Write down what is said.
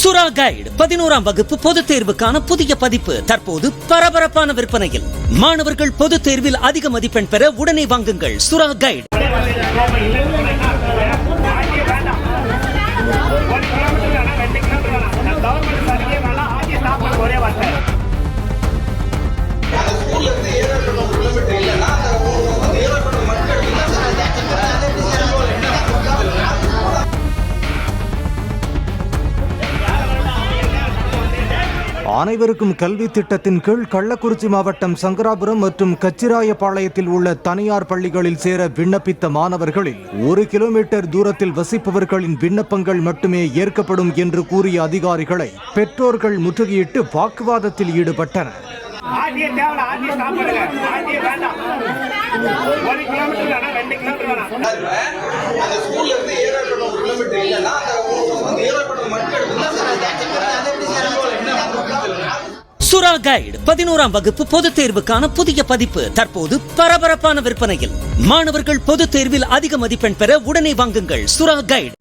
சுறா கைடு 11ஆம் வகுப்பு பொதுத் தேர்வுக்கான புதிய பதிப்பு தற்போது பரபரப்பான விற்பனையில். மாணவர்கள் பொதுத் தேர்வில் அதிக மதிப்பெண் பெற உடனே வாங்குங்கள் சுறா கைடு. அனைவருக்கும் கல்வி திட்டத்தின் கீழ் கள்ளக்குறிச்சி மாவட்டம் சங்கராபுரம் மற்றும் கச்சிராயபாளையத்தில் உள்ள தனியார் பள்ளிகளில் சேர விண்ணப்பித்த மாணவர்களில் 1 கிலோமீட்டர் தூரத்தில் வசிப்பவர்களின் விண்ணப்பங்கள் மட்டுமே ஏற்கப்படும் என்று கூறிய அதிகாரிகளை பெற்றோர்கள் முற்றுகையிட்டு வாக்குவாதத்தில் ஈடுபட்டனர். சுறா கைடு 11ஆம் வகுப்பு பொதுத் தேர்வுக்கான புதிய பதிப்பு தற்போது பரபரப்பான விற்பனையில். மாணவர்கள் பொதுத் தேர்வில் அதிக மதிப்பெண் பெற உடனே வாங்குங்கள் சுறா கைடு.